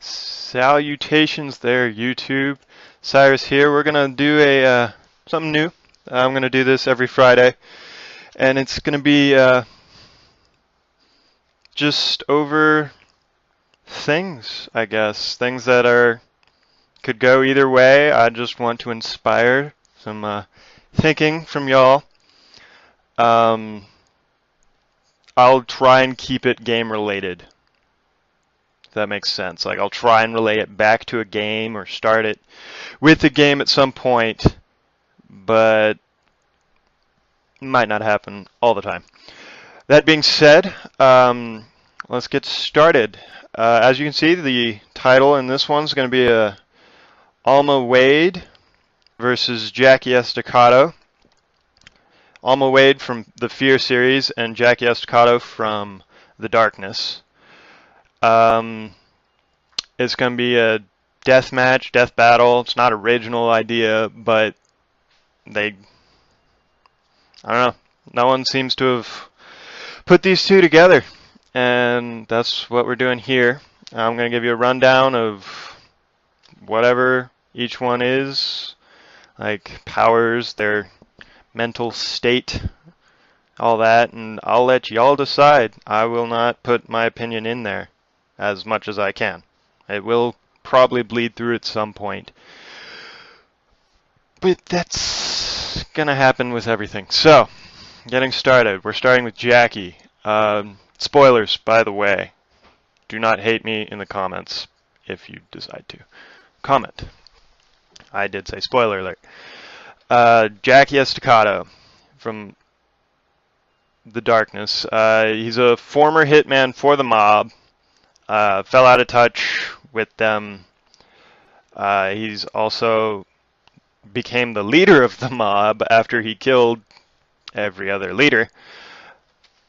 Salutations there, YouTube. Cyrus here. We're gonna do a something new. I'm gonna do this every Friday, and it's gonna be just over things, I guess. Things that could go either way. I just want to inspire some thinking from y'all. I'll try and keep it game related. If that makes sense. Like, I'll try and relay it back to a game or start it with a game at some point, but it might not happen all the time. That being said, let's get started. As you can see, the title in this one's going to be Alma Wade versus Jackie Estacado. Alma Wade from the Fear series and Jackie Estacado from The Darkness. It's going to be a death match, death battle. It's not original idea, but I don't know. No one seems to have put these two together, and that's what we're doing here. I'm going to give you a rundown of whatever each one is, like powers, their mental state, all that, and I'll let y'all decide. I will not put my opinion in there as much as I can. It will probably bleed through at some point, but that's gonna happen with everything. So, getting started. We're starting with Jackie. Spoilers, by the way. Do not hate me in the comments if you decide to comment. I did say spoiler alert. Jackie Estacado from The Darkness. He's a former hitman for the mob. Fell out of touch with them. He's also became the leader of the mob after he killed every other leader.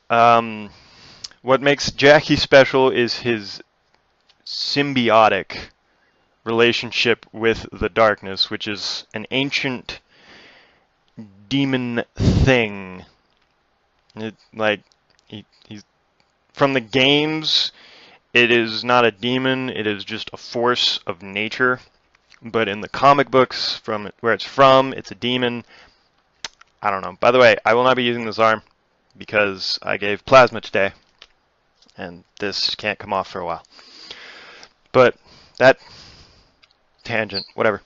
What makes Jackie special is his symbiotic relationship with the Darkness, which is an ancient demon thing. He's from the games. It is not a demon. It is just a force of nature. But in the comic books, from where it's from, it's a demon. I don't know. By the way, I will not be using this arm because I gave plasma today, and this can't come off for a while. But that tangent, whatever.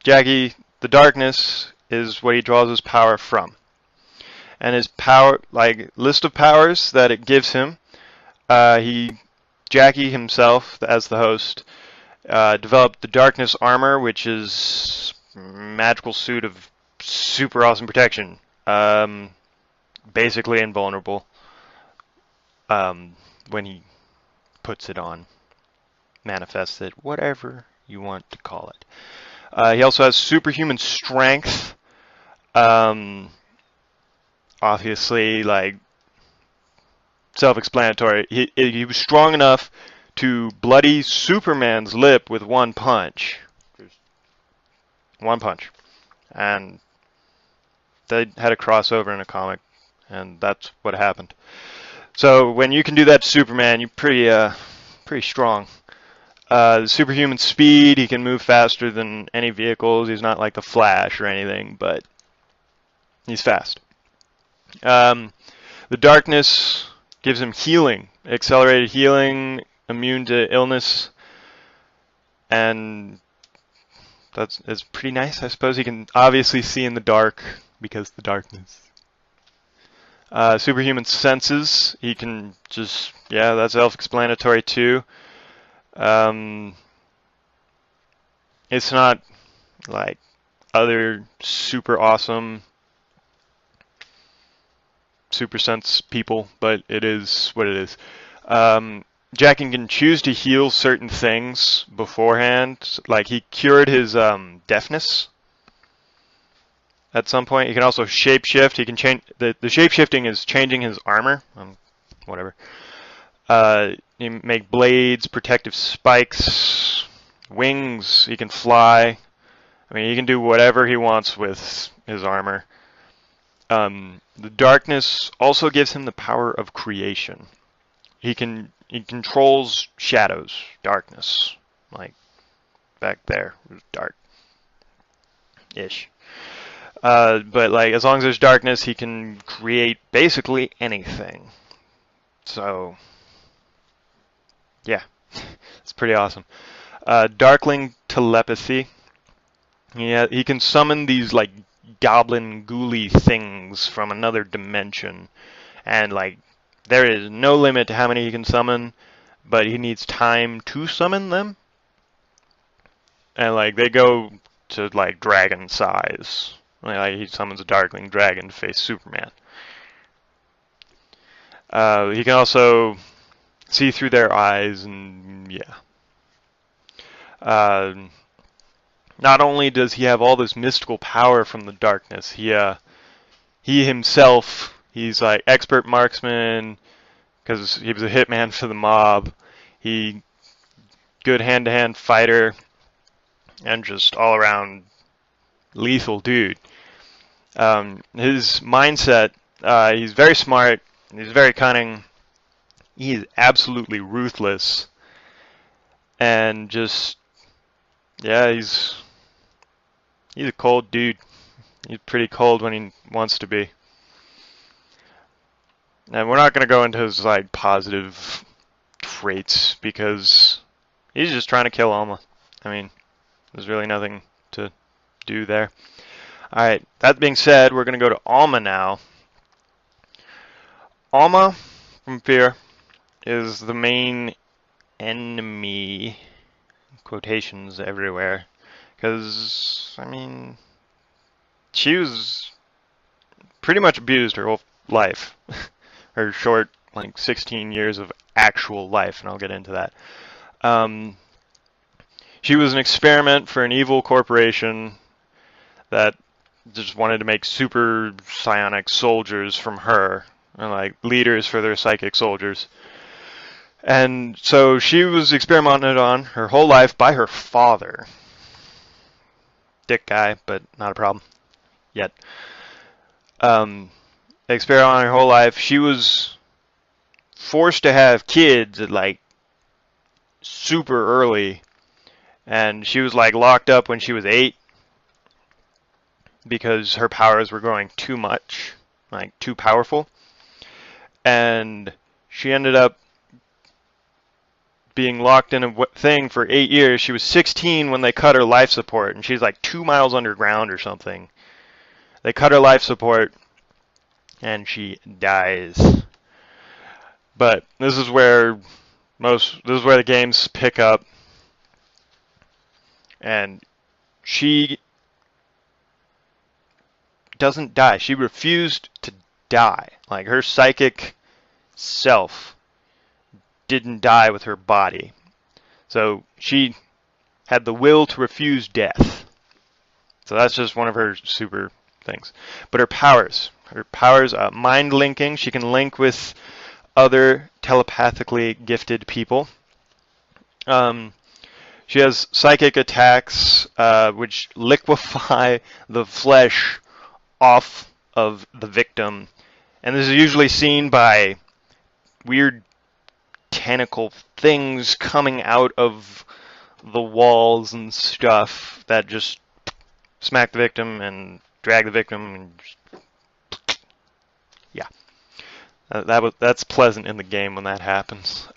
Jackie, the Darkness is what he draws his power from, and his power, like list of powers that it gives him. Jackie himself, as the host, developed the Darkness armor, which is magical suit of super awesome protection. Basically invulnerable when he puts it on, manifests it, whatever you want to call it. He also has superhuman strength. Obviously, like, self-explanatory. He was strong enough to bloody Superman's lip with one punch. Just one punch. And they had a crossover in a comic, and that's what happened. So when you can do that to Superman, you're pretty strong. Superhuman speed, he can move faster than any vehicles. He's not like the Flash or anything, but he's fast. The Darkness gives him healing, accelerated healing, immune to illness, and that's pretty nice. I suppose he can obviously see in the dark because the Darkness. Superhuman senses, he can just, yeah, that's self-explanatory too. It's not like other super awesome super sense people, but it is what it is. Jackie can choose to heal certain things beforehand. Like, he cured his deafness at some point. He can also shapeshift. He can change the shapeshifting is changing his armor. Whatever. He can make blades, protective spikes, wings. He can fly. I mean, he can do whatever he wants with his armor. The Darkness also gives him the power of creation. He can he controls shadows, darkness. Like back there, it was dark-ish. But like as long as there's darkness, he can create basically anything. So yeah, it's pretty awesome. Darkling telepathy. Yeah, he can summon these like goblin ghouly things from another dimension, and like there is no limit to how many he can summon, but he needs time to summon them, and like they go to like dragon size. Like he summons a darkling dragon to face Superman. He can also see through their eyes, and yeah. Not only does he have all this mystical power from the darkness, he himself, he's like expert marksman because he was a hitman for the mob. He good hand-to-hand fighter and just all-around lethal dude. His mindset, he's very smart, he's very cunning, he's absolutely ruthless, and just, yeah, he's a cold dude. He's pretty cold when he wants to be. And we're not going to go into his like positive traits because he's just trying to kill Alma. I mean, there's really nothing to do there. Alright, that being said, we're going to go to Alma now. Alma, from Fear, is the main enemy. Quotations everywhere. Because, I mean, she was pretty much abused her whole life. Her short, like, 16 years of actual life, and I'll get into that. She was an experiment for an evil corporation that just wanted to make super psionic soldiers from her, and like leaders for their psychic soldiers. And so she was experimented on her whole life by her father. Dick guy, but not a problem yet. Experimented on her whole life. She was forced to have kids at like super early, and she was like locked up when she was 8 because her powers were growing too much, like too powerful. And she ended up being locked in a thing for 8 years. She was 16 when they cut her life support, and she's like 2 miles underground or something. They cut her life support, and she dies. But this is where the games pick up, and she doesn't die. She refused to die. Like her psychic self didn't die with her body. So she had the will to refuse death. So that's just one of her super things. But her powers, mind linking. She can link with other telepathically gifted people. She has psychic attacks, which liquefy the flesh off of the victim. And this is usually seen by weird tentacle things coming out of the walls and stuff that just smack the victim and drag the victim. And yeah, that's pleasant in the game when that happens.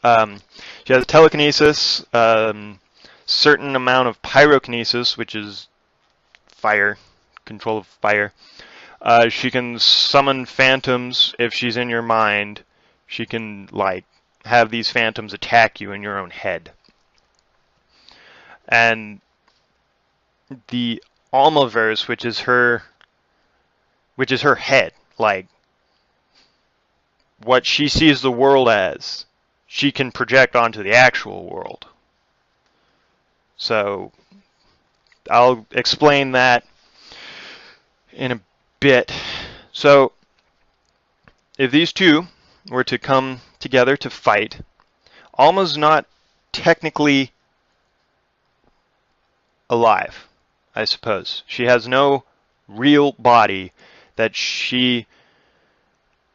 She has telekinesis, certain amount of pyrokinesis, which is fire, control of fire. She can summon phantoms if she's in your mind. She can like have these phantoms attack you in your own head. And the Almaverse, which is her head, like what she sees the world as, she can project onto the actual world. So I'll explain that in a bit. So if these two were to come together to fight, Alma's not technically alive, I suppose. She has no real body that she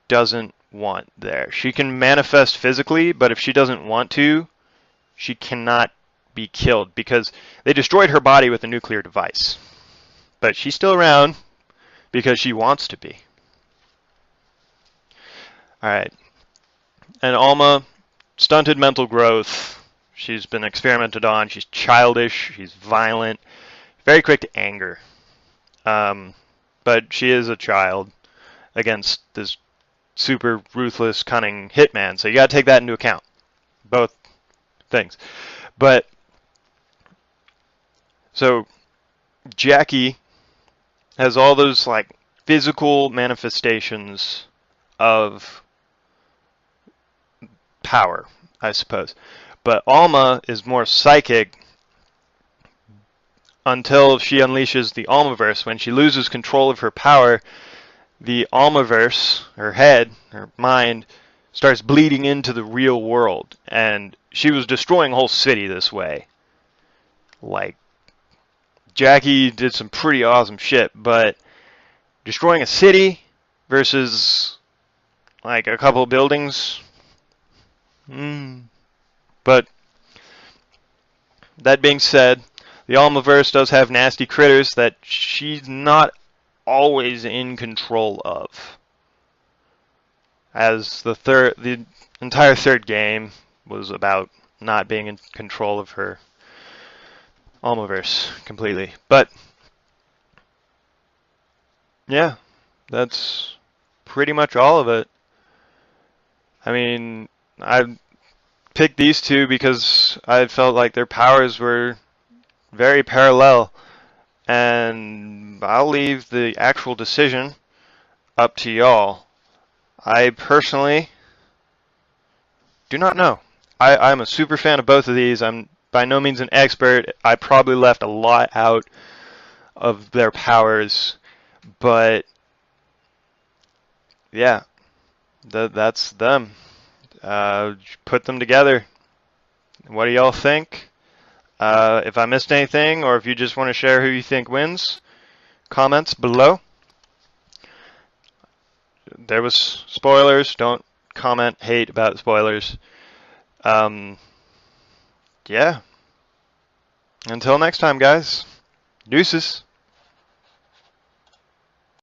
doesn't want there. She can manifest physically, but if she doesn't want to, she cannot be killed because they destroyed her body with a nuclear device. But she's still around because she wants to be. Alright. And Alma, stunted mental growth. She's been experimented on. She's childish. She's violent. Very quick to anger. But she is a child against this super ruthless, cunning hitman. So you got to take that into account. Both things. But so Jackie has all those like physical manifestations of power, I suppose. But Alma is more psychic until she unleashes the Almaverse. When she loses control of her power, the Almaverse, her head, her mind, starts bleeding into the real world. And she was destroying a whole city this way. Like, Jackie did some pretty awesome shit, but destroying a city versus like a couple of buildings. But that being said, the Almaverse does have nasty critters that she's not always in control of. As the entire third game was about not being in control of her Almaverse completely. But yeah, that's pretty much all of it. I mean, I picked these two because I felt like their powers were very parallel, and I'll leave the actual decision up to y'all. I personally do not know. I'm a super fan of both of these. I'm by no means an expert. I probably left a lot out of their powers, but yeah, that's them. Put them together. What do y'all think? If I missed anything, or if you just want to share who you think wins, comments below. There was spoilers. Don't comment, hate about spoilers. Yeah. Until next time, guys. Deuces.